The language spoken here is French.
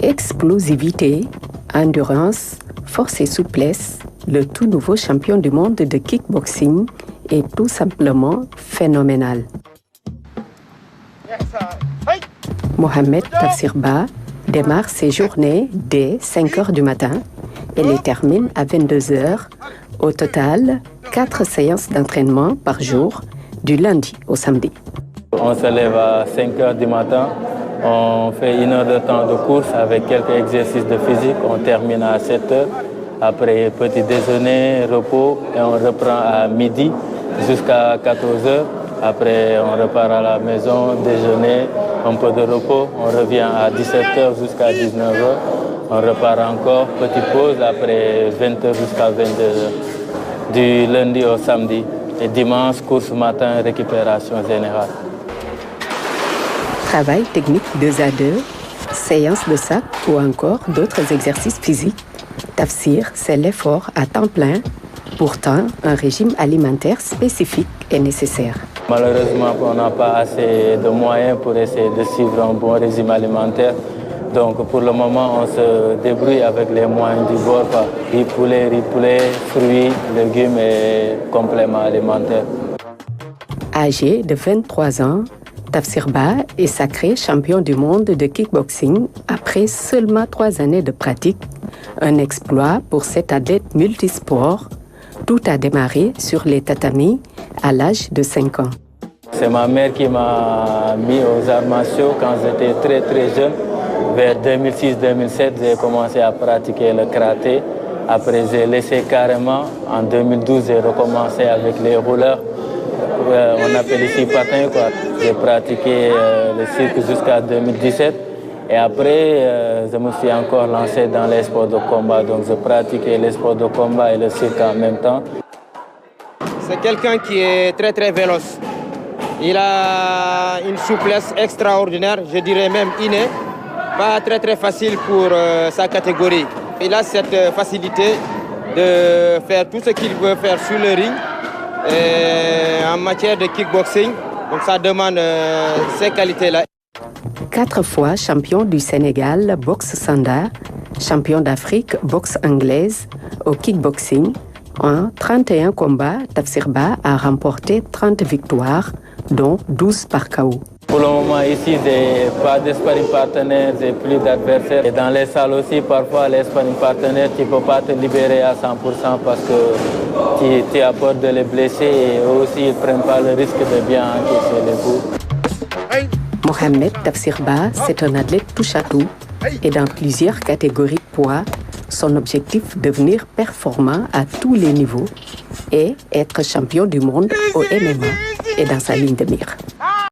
Explosivité, endurance, force et souplesse, le tout nouveau champion du monde de kickboxing est tout simplement phénoménal. Mohamed Tafsir Ba démarre ses journées dès 5 h du matin et les termine à 22 h. Au total, 4 séances d'entraînement par jour, du lundi au samedi. On se lève à 5 h du matin, on fait 1 heure de temps de course avec quelques exercices de physique, on termine à 7 h. Après petit déjeuner, repos, et on reprend à midi jusqu'à 14 h. Après, on repart à la maison, déjeuner, un peu de repos, on revient à 17 h jusqu'à 19 h. On repart encore, petite pause, après 20 h jusqu'à 22 h. Du lundi au samedi. Et dimanche, course matin, récupération générale. Travail technique 2 à 2, séance de sac ou encore d'autres exercices physiques. Tafsir, c'est l'effort à temps plein. Pourtant, un régime alimentaire spécifique est nécessaire. Malheureusement, on n'a pas assez de moyens pour essayer de suivre un bon régime alimentaire. Donc pour le moment, on se débrouille avec les moyens du bord, riz poulet, fruits, légumes et compléments alimentaires. Âgé de 23 ans, Tafsir Ba est sacré champion du monde de kickboxing après seulement 3 années de pratique. Un exploit pour cet athlète multisport. Tout a démarré sur les tatamis à l'âge de 5 ans. C'est ma mère qui m'a mis aux arts martiaux quand j'étais très jeune. Vers 2006-2007, j'ai commencé à pratiquer le karaté. Après, j'ai laissé carrément. En 2012, j'ai recommencé avec les rouleurs. On appelle ici patin, quoi. J'ai pratiqué le cirque jusqu'à 2017. Et après, je me suis encore lancé dans les sports de combat. Donc, je pratiquais les sports de combat et le cirque en même temps. C'est quelqu'un qui est très véloce. Il a une souplesse extraordinaire, je dirais même innée. Pas très facile pour sa catégorie. Il a cette facilité de faire tout ce qu'il veut faire sur le ring en matière de kickboxing. Donc ça demande ces qualités-là. 4 fois champion du Sénégal boxe sanda, champion d'Afrique boxe anglaise au kickboxing. En 31 combats, Tafsir Ba a remporté 30 victoires, dont 12 par KO. Pour le moment, ici, j'ai pas de sparring partenaire, j'ai plus d'adversaires. Et dans les salles aussi, parfois, les sparring partenaires, tu ne peux pas te libérer à 100% parce que tu as peur de les blesser et eux aussi, ils ne prennent pas le risque de bien encaisser les coups. Mohamed Tafsir Ba, c'est un athlète touche-à-tout et dans plusieurs catégories de poids. Son objectif, devenir performant à tous les niveaux et être champion du monde au MMA est dans sa ligne de mire.